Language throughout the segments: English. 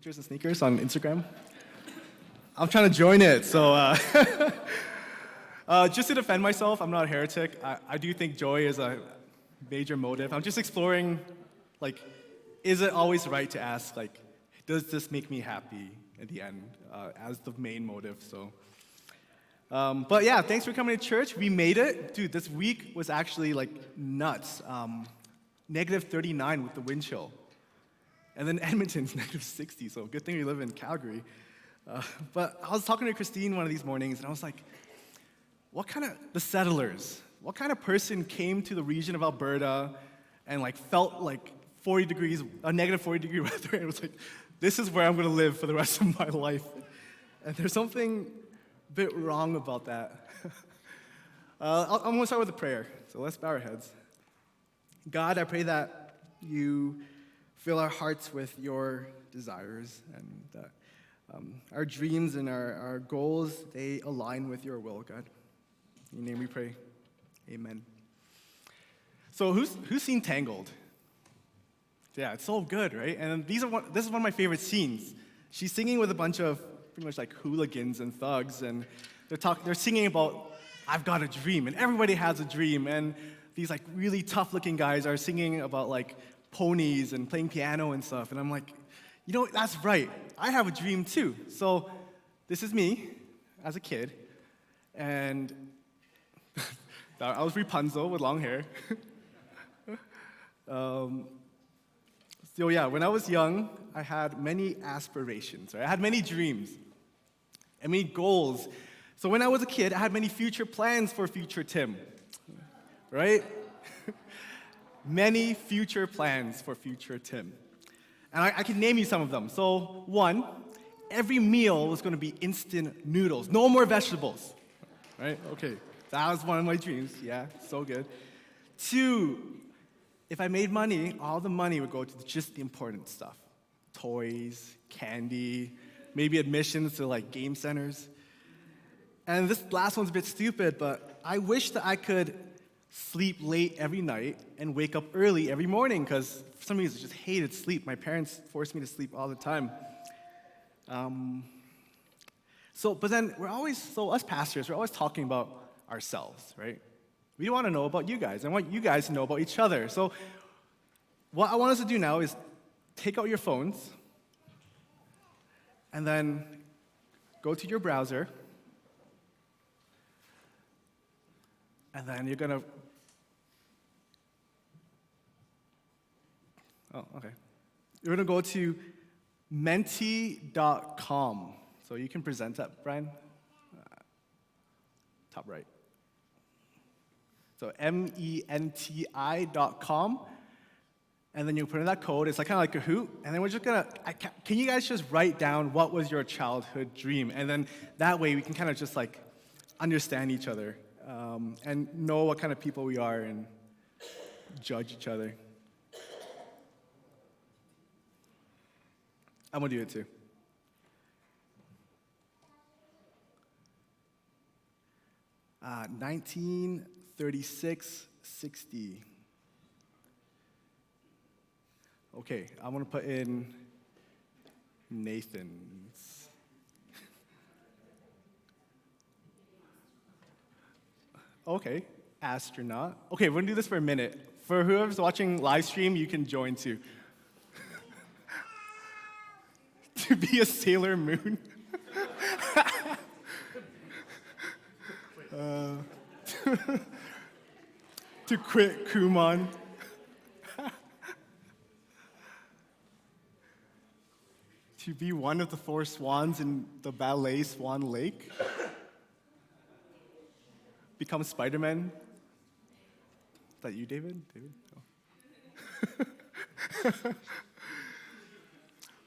Teachers and Sneakers on Instagram. I'm trying to join it, so just to defend myself, I'm not a heretic. I do think joy is a major motive. I'm just exploring, is it always right to ask, does this make me happy at the end, as the main motive, so. But yeah, thanks for coming to church. We made it. Dude, this week was actually nuts. Negative 39 with the wind chill. And then Edmonton's negative 60, so good thing we live in Calgary. But I was talking to Christine one of these mornings, and I was like, the settlers, what kind of person came to the region of Alberta and felt 40 degrees, a negative 40 degree weather, and it was like, this is where I'm gonna live for the rest of my life. And there's something a bit wrong about that. I'm gonna start with a prayer, so let's bow our heads. God, I pray that you fill our hearts with your desires and that our dreams and our goals, they align with your will, God. In your name we pray, amen. So who's seen Tangled? Yeah, it's so good, right? And this is one of my favorite scenes. She's singing with a bunch of pretty much hooligans and thugs, and they're singing about, I've got a dream, and everybody has a dream, and these really tough-looking guys are singing about ponies and playing piano and stuff, and I'm like, that's right, I have a dream too. So this is me as a kid, and I was Rapunzel with long hair. So yeah, when I was young, I had many aspirations, right? I had many dreams and many goals. So when I was a kid, I had many future plans for future Tim, right? Many future plans for future Tim. And I can name you some of them. So one, every meal was going to be instant noodles. No more vegetables, right? Okay, that was one of my dreams. Yeah, so good. Two, if I made money, all the money would go to just the important stuff. Toys, candy, maybe admissions to game centers. And this last one's a bit stupid, but I wish that I could sleep late every night and wake up early every morning, because for some reason I just hated sleep. My parents forced me to sleep all the time. But then us pastors, we're always talking about ourselves, right? We want to know about you guys. I want you guys to know about each other. So what I want us to do now is take out your phones and then go to your browser, and then you're gonna, you're gonna go to menti.com. So you can present that, Brian. Top right. So menti.com, and then you put in that code. It's kind of like Kahoot, and then we're just gonna, can you guys just write down what was your childhood dream? And then that way we can kind of just understand each other and know what kind of people we are and judge each other. I'm gonna do it too. Uh, 1936-60. Okay, I'm gonna put in Nathan's. Okay, astronaut. Okay, we're gonna do this for a minute. For whoever's watching live stream, you can join too. To be a Sailor Moon. To quit Kumon. To be one of the 4 swans in the ballet Swan Lake. Become Spider-Man. Is that you, David? Oh.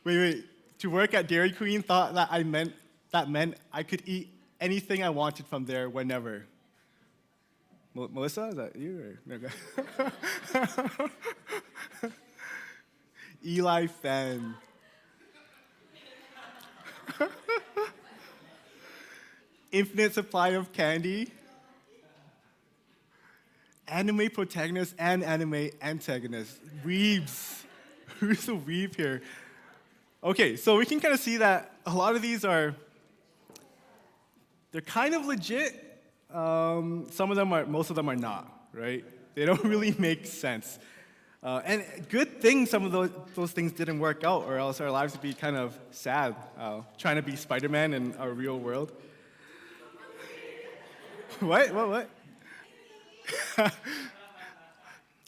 Wait. To work at Dairy Queen thought that meant I could eat anything I wanted from there whenever. Melissa, is that you? Or? No, Eli Fan. Infinite supply of candy. Anime protagonist and anime antagonist. Weebs. Who's a weeb here? Okay, so we can kind of see that a lot of these they're kind of legit. Most of them are not, right? They don't really make sense. And good thing some of those things didn't work out, or else our lives would be kind of sad, trying to be Spider-Man in our real world. What?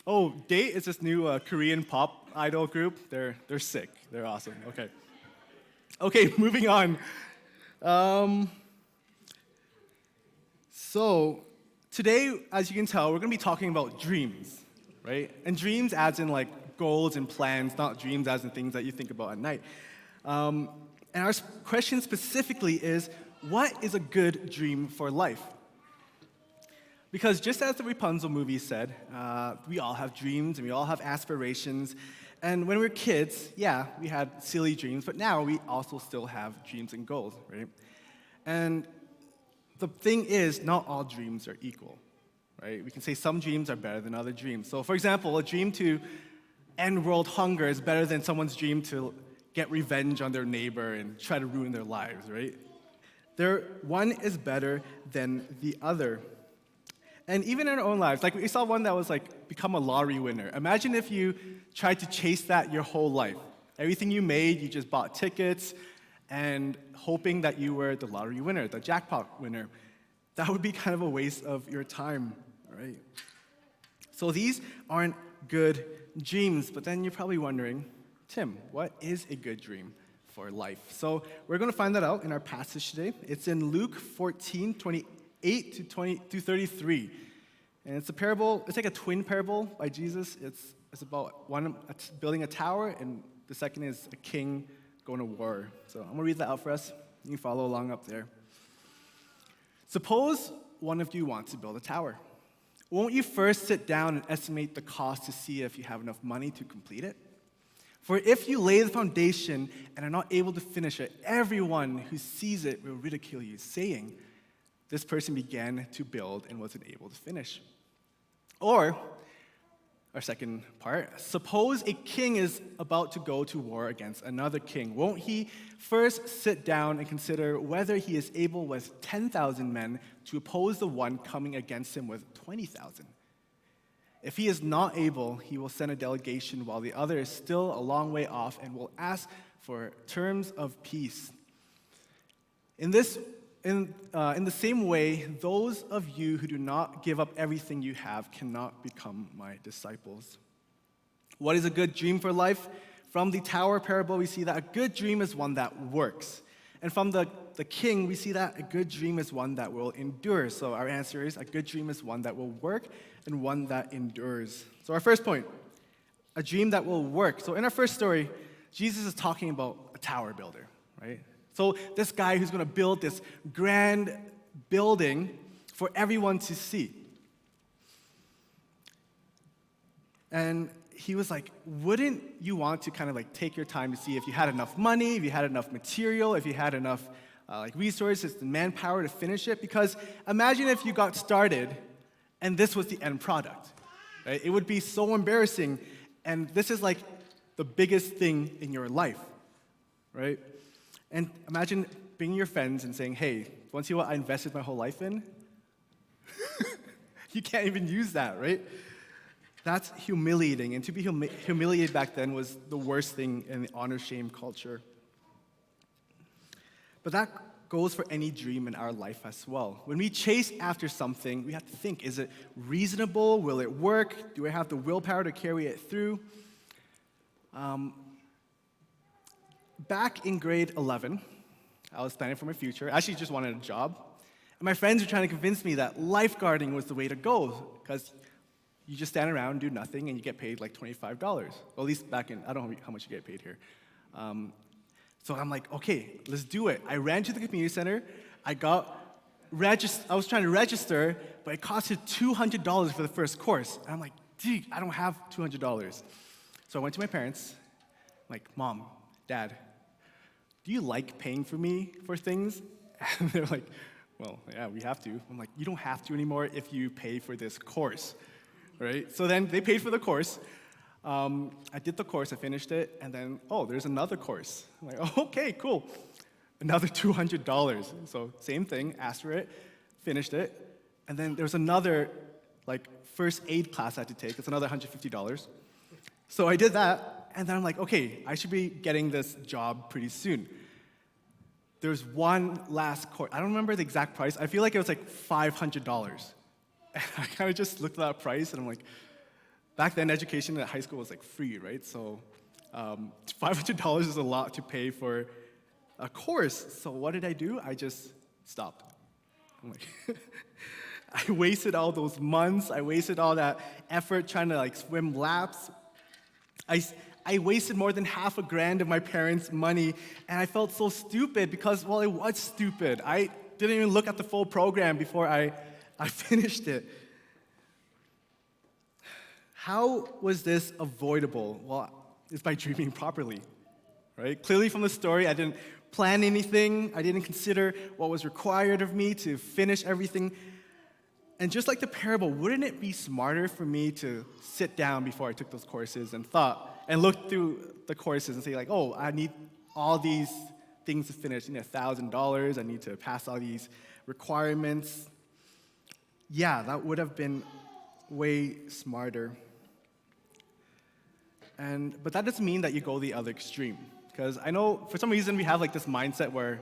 Oh, Date is this new Korean pop idol group. They're sick. They're awesome. Okay, moving on. So today, as you can tell, we're going to be talking about dreams, right? And dreams as in like goals and plans, not dreams as in things that you think about at night. And our question specifically is, what is a good dream for life? Because just as the Rapunzel movie said, we all have dreams and we all have aspirations. And when we were kids, yeah, we had silly dreams, but now we also still have dreams and goals, right? And the thing is, not all dreams are equal, right? We can say some dreams are better than other dreams. So for example, a dream to end world hunger is better than someone's dream to get revenge on their neighbor and try to ruin their lives, right? One is better than the other. And even in our own lives, like we saw one that was like become a lottery winner. Imagine if you tried to chase that your whole life. Everything you made, you just bought tickets and hoping that you were the lottery winner, the jackpot winner. That would be kind of a waste of your time, right? So these aren't good dreams, but then you're probably wondering, Tim, what is a good dream for life? So we're going to find that out in our passage today. It's in Luke 14:28 to 33. And it's a parable, it's like a twin parable by Jesus. It's about one building a tower, and the second is a king going to war. So I'm going to read that out for us. You can follow along up there. Suppose one of you wants to build a tower. Won't you first sit down and estimate the cost to see if you have enough money to complete it? For if you lay the foundation and are not able to finish it, everyone who sees it will ridicule you, saying, this person began to build and wasn't able to finish. Or, our second part, suppose a king is about to go to war against another king. Won't he first sit down and consider whether he is able with 10,000 men to oppose the one coming against him with 20,000? If he is not able, he will send a delegation while the other is still a long way off and will ask for terms of peace. In the same way, those of you who do not give up everything you have cannot become my disciples. What is a good dream for life? From the tower parable, we see that a good dream is one that works. And from the king, we see that a good dream is one that will endure. So our answer is a good dream is one that will work and one that endures. So our first point, a dream that will work. So in our first story, Jesus is talking about a tower builder, right? So this guy who's going to build this grand building for everyone to see. And he was like, wouldn't you want to kind of like take your time to see if you had enough money, if you had enough material, if you had enough resources and manpower to finish it? Because imagine if you got started and this was the end product, right? It would be so embarrassing, and this is like the biggest thing in your life, right? And imagine bringing your friends and saying, hey, want to see what I invested my whole life in? You can't even use that, right? That's humiliating. And to be humiliated back then was the worst thing in the honor-shame culture. But that goes for any dream in our life as well. When we chase after something, we have to think, is it reasonable? Will it work? Do I have the willpower to carry it through? Back in grade 11, I was planning for my future. I actually just wanted a job. And my friends were trying to convince me that lifeguarding was the way to go, because you just stand around and do nothing and you get paid like $25. Well, at least back in, I don't know how much you get paid here. So I'm like, okay, let's do it. I ran to the community center. I was trying to register, but it costed $200 for the first course. And I'm like, dude, I don't have $200. So I went to my parents, like, Mom, Dad, do you like paying for me for things? And they're like, well, yeah, we have to. I'm like, you don't have to anymore if you pay for this course, right? So then they paid for the course. I did the course, I finished it, and then, oh, there's another course. I'm like, oh, okay, cool. Another $200. So same thing, asked for it, finished it, and then there's another like first aid class I had to take. It's another $150. So I did that, and then I'm like, okay, I should be getting this job pretty soon. There's one last course. I don't remember the exact price. I feel like it was like $500. And I kind of just looked at that price, and I'm like, back then, education at high school was like free, right? So $500 is a lot to pay for a course. So what did I do? I just stopped. I'm like, I wasted all those months. I wasted all that effort trying to like swim laps. I wasted more than $500 of my parents' money, and I felt so stupid because, well, it was stupid. I didn't even look at the full program before I finished it. How was this avoidable? Well, it's by dreaming properly, right? Clearly from the story, I didn't plan anything. I didn't consider what was required of me to finish everything. And just like the parable, wouldn't it be smarter for me to sit down before I took those courses and look through the courses and say like, oh, I need all these things to finish. I need $1,000. I need to pass all these requirements. Yeah, that would have been way smarter. But that doesn't mean that you go the other extreme. Because I know for some reason we have like this mindset where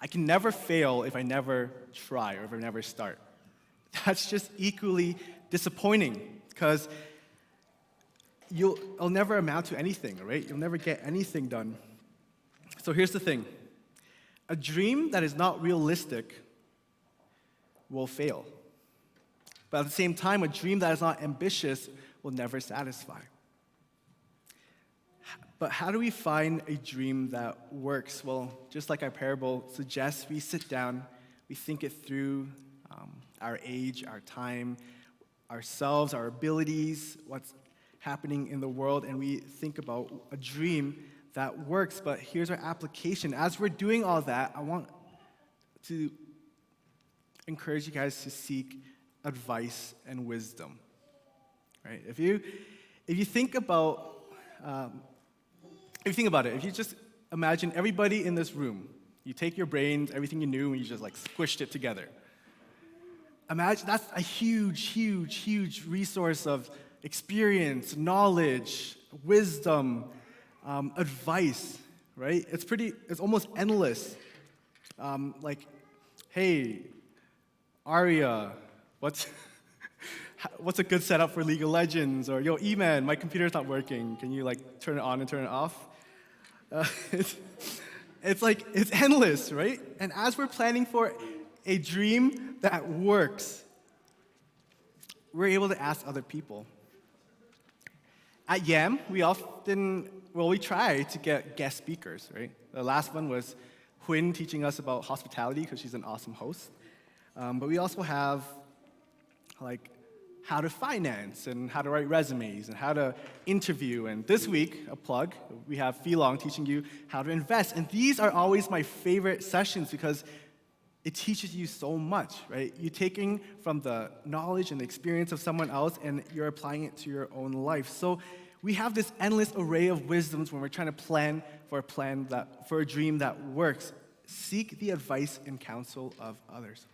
I can never fail if I never try or if I never start. That's just equally disappointing because it'll never amount to anything, right? You'll never get anything done. So here's the thing. A dream that is not realistic will fail. But at the same time, a dream that is not ambitious will never satisfy. But how do we find a dream that works? Well, just like our parable suggests, we sit down, we think it through, our age, our time, ourselves, our abilities, what's happening in the world, and we think about a dream that works. But here's our application. As we're doing all that, I want to encourage you guys to seek advice and wisdom. Right? If you think about it, if you just imagine everybody in this room, you take your brains, everything you knew, and you just like squished it together. Imagine that's a huge, huge, huge resource of experience, knowledge, wisdom, advice, right? It's almost endless. Like, hey, Aria, what's a good setup for League of Legends? Or, yo, E-Man, my computer's not working. Can you like turn it on and turn it off? It's endless, right? And as we're planning for a dream that works, we're able to ask other people. At YAM, we try to get guest speakers, right? The last one was Nguyen teaching us about hospitality because she's an awesome host. But we also have like how to finance and how to write resumes and how to interview. And this week, a plug, we have Phi Long teaching you how to invest. And these are always my favorite sessions because it teaches you so much, right? You're taking from the knowledge and the experience of someone else and you're applying it to your own life. So we have this endless array of wisdoms when we're trying to plan for a dream that works. Seek the advice and counsel of others.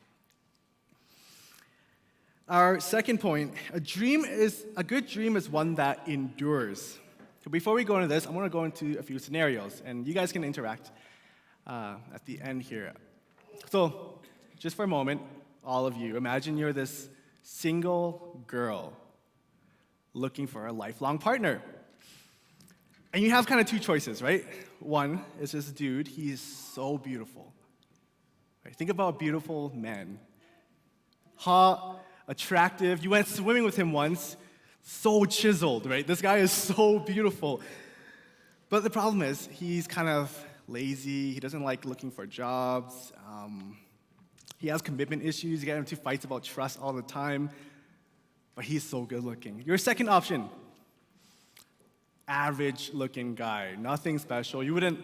Our second point, a good dream is one that endures. So before we go into this, I want to go into a few scenarios, and you guys can interact at the end here. So, just for a moment, all of you, imagine you're this single girl looking for a lifelong partner. And you have kind of two choices, right? One is this dude, he's so beautiful. Right? Think about a beautiful man. Hot, attractive. You went swimming with him once, so chiseled, right? This guy is so beautiful. But the problem is, he's kind of lazy. He doesn't like looking for jobs. He has commitment issues. You get into fights about trust all the time. But he's so good looking. Your second option, average looking guy. Nothing special. You wouldn't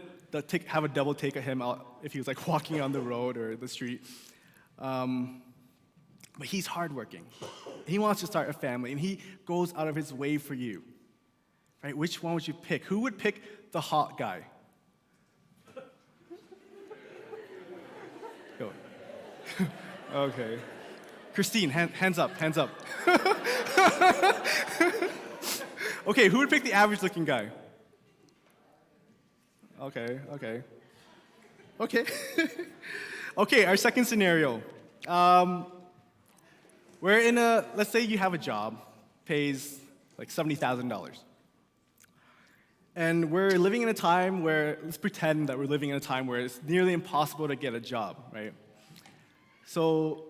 have a double take of him out if he was like walking on the road or the street. But he's hardworking. He wants to start a family, and he goes out of his way for you. right? Which one would you pick? Who would pick the hot guy? Go. Okay. Christine, hands up, hands up. Okay, who would pick the average-looking guy? Okay. Okay, our second scenario. We're in let's say you have a job, pays like $70,000. And we're living in a time where, let's pretend that we're living in a time where it's nearly impossible to get a job, right? So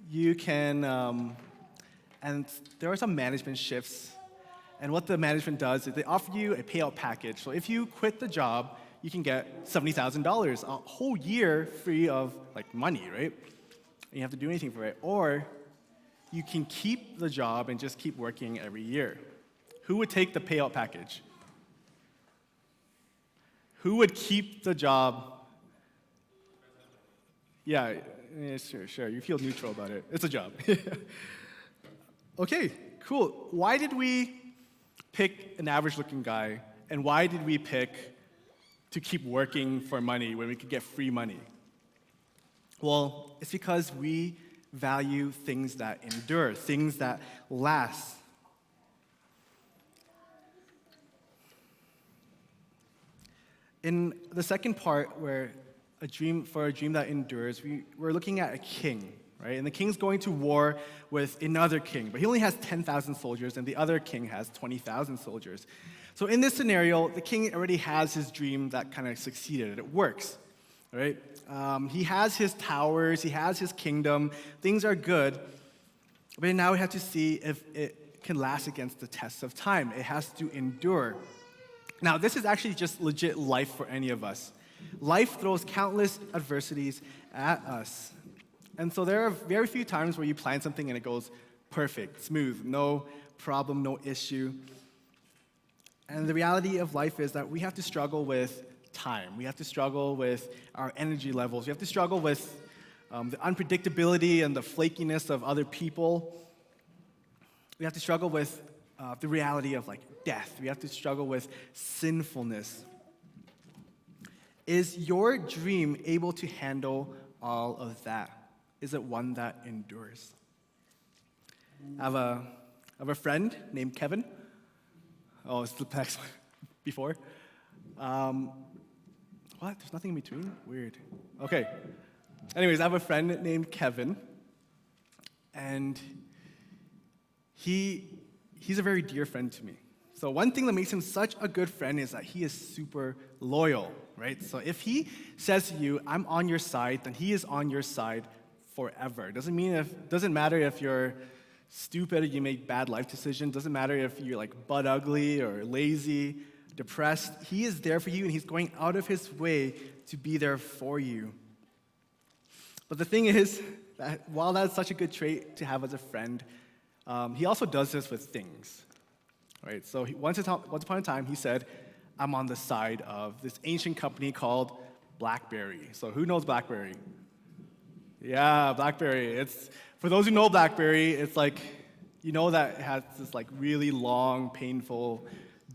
you can, and there are some management shifts. And what the management does is they offer you a payout package. So if you quit the job, you can get $70,000, a whole year free of like money, right? You have to do anything for it. Or you can keep the job and just keep working every year. Who would take the payout package? Who would keep the job? Yeah, sure. You feel neutral about it. It's a job. Okay, cool. Why did we pick an average-looking guy, and why did we pick to keep working for money when we could get free money? Well, it's because we value things that endure, things that last. In the second part, where a dream that endures, we're looking at a king, right? And the king's going to war with another king, but he only has 10,000 soldiers, and the other king has 20,000 soldiers. So in this scenario, the king already has his dream that kind of succeeded. It works, right? He has his towers, he has his kingdom, things are good, but now we have to see if it can last against the test of time. It has to endure. Now, this is actually just legit life for any of us. Life throws countless adversities at us. And so there are very few times where you plan something and it goes perfect, smooth, no problem, no issue. And the reality of life is that we have to struggle with time. We have to struggle with our energy levels. We have to struggle with the unpredictability and the flakiness of other people. We have to struggle with the reality of like death. We have to struggle with sinfulness. Is your dream able to handle all of that? Is it one that endures? I have a friend named Kevin. Oh, it's the next one before. What? There's nothing in between? Weird. Okay. Anyways, I have a friend named Kevin, and he's a very dear friend to me. So one thing that makes him such a good friend is that he is super loyal, right? So if he says to you, "I'm on your side," then he is on your side forever. Doesn't matter if you're stupid or you make bad life decisions. Doesn't matter if you're like butt ugly or lazy, depressed. He is there for you, and he's going out of his way to be there for you. But the thing is that while that's such a good trait to have as a friend, he also does this with things, right? So once upon a time, he said, "I'm on the side of this ancient company called BlackBerry." So who knows BlackBerry? Yeah, BlackBerry. It's for those who know BlackBerry, it's like, you know, that it has this like really long, painful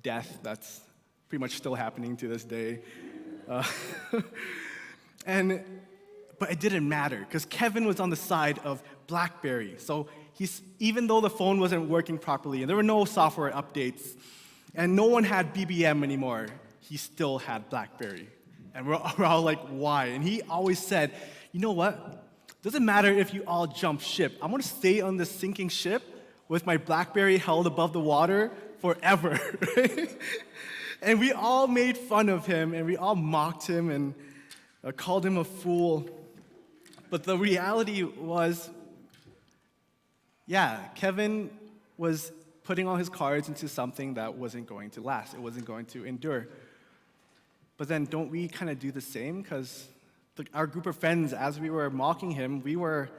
death that's pretty much still happening to this day. But it didn't matter because Kevin was on the side of BlackBerry. So even though the phone wasn't working properly and there were no software updates and no one had BBM anymore, he still had BlackBerry. And we're all like, why? And he always said, "You know what? Doesn't matter if you all jump ship. I'm going to stay on this sinking ship with my BlackBerry held above the water forever." Right? And we all made fun of him, and we all mocked him and called him a fool. But the reality was, yeah, Kevin was putting all his cards into something that wasn't going to last. It wasn't going to endure. But then don't we kind of do the same? Because our group of friends, as we were mocking him, we were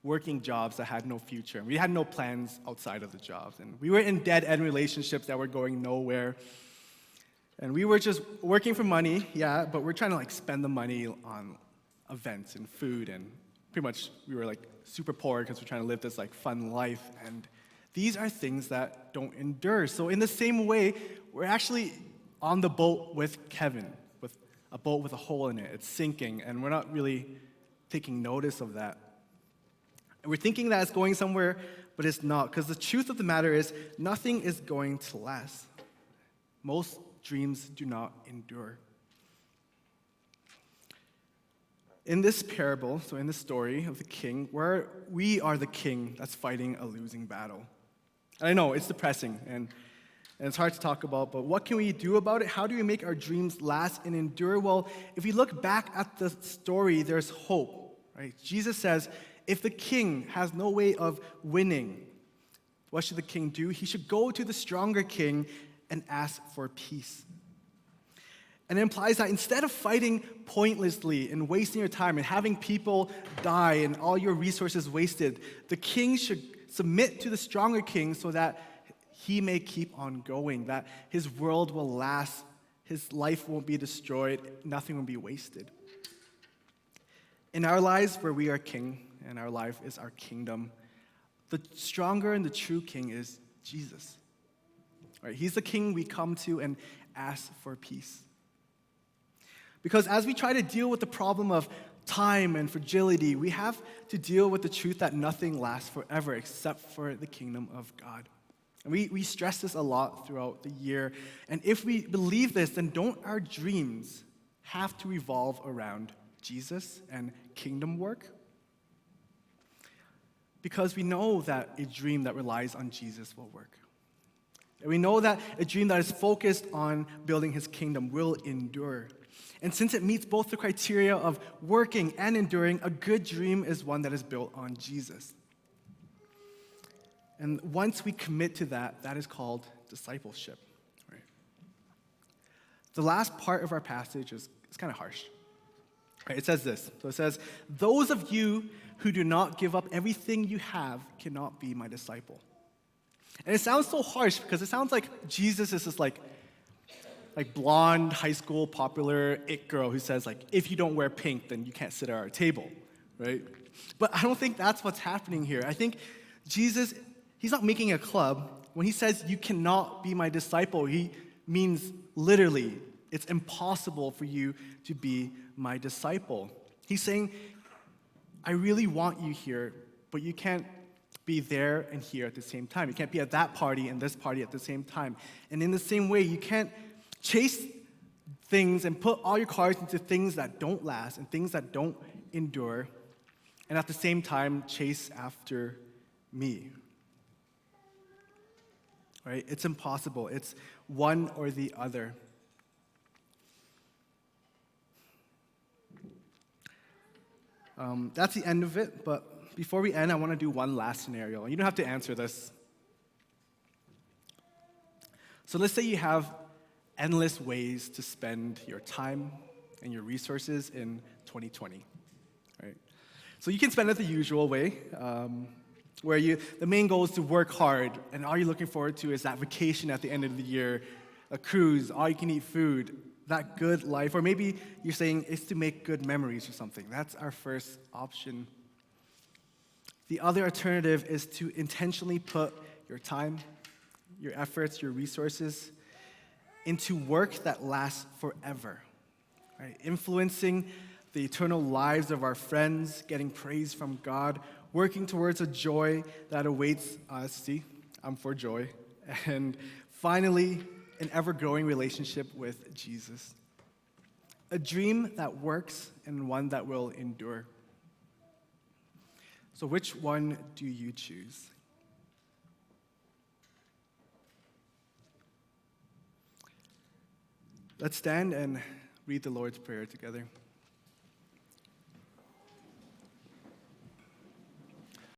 working jobs that had no future. We had no plans outside of the jobs. And we were in dead-end relationships that were going nowhere. And we were just working for money, yeah, but we're trying to like spend the money on events and food, and pretty much we were like super poor because we're trying to live this like fun life. And These are things that don't endure. So in the same way, we're actually on the boat with Kevin, with a boat with a hole in it. It's sinking, and we're not really taking notice of that. And we're thinking that it's going somewhere, but it's not, because the truth of the matter is nothing is going to last. Most dreams do not endure. In this parable, so in the story of the king, where we are the king that's fighting a losing battle. And I know it's depressing and it's hard to talk about, but what can we do about it? How do we make our dreams last and endure? Well, if we look back at the story, there's hope, right? Jesus says, if the king has no way of winning, what should the king do? He should go to the stronger king and ask for peace. And it implies that instead of fighting pointlessly and wasting your time and having people die and all your resources wasted, the king should submit to the stronger king so that he may keep on going, that his world will last, his life won't be destroyed, nothing will be wasted. In our lives where we are king and our life is our kingdom, the stronger and the true king is Jesus. Right? He's the king we come to and ask for peace. Because as we try to deal with the problem of time and fragility, we have to deal with the truth that nothing lasts forever except for the kingdom of God. And we stress this a lot throughout the year. And if we believe this, then don't our dreams have to revolve around Jesus and kingdom work? Because we know that a dream that relies on Jesus will work. And we know that a dream that is focused on building his kingdom will endure. And since it meets both the criteria of working and enduring, a good dream is one that is built on Jesus. And once we commit to that, that is called discipleship. Right? The last part of our passage is kind of harsh. Right? It says this. So it says, those of you who do not give up everything you have cannot be my disciple. And it sounds so harsh because it sounds like Jesus is this like blonde, high school, popular it girl who says, like, if you don't wear pink, then you can't sit at our table, right? But I don't think that's what's happening here. I think Jesus, he's not making a club. When he says, you cannot be my disciple, he means literally, it's impossible for you to be my disciple. He's saying, I really want you here, but you can't be there and here at the same time. You can't be at that party and this party at the same time. And in the same way, you can't chase things and put all your cards into things that don't last and things that don't endure, and at the same time, chase after me. Right? It's impossible. It's one or the other. That's the end of it, but before we end, I want to do one last scenario. You don't have to answer this. So let's say you have endless ways to spend your time and your resources in 2020, right? So you can spend it the usual way, where the main goal is to work hard, and all you're looking forward to is that vacation at the end of the year, a cruise, all-you-can-eat food, that good life. Or maybe you're saying it's to make good memories or something. That's our first option. The other alternative is to intentionally put your time, your efforts, your resources into work that lasts forever, right? Influencing the eternal lives of our friends, getting praise from God, working towards a joy that awaits us. See, I'm for joy. And finally, an ever-growing relationship with Jesus. A dream that works and one that will endure. So which one do you choose? Let's stand and read the Lord's Prayer together.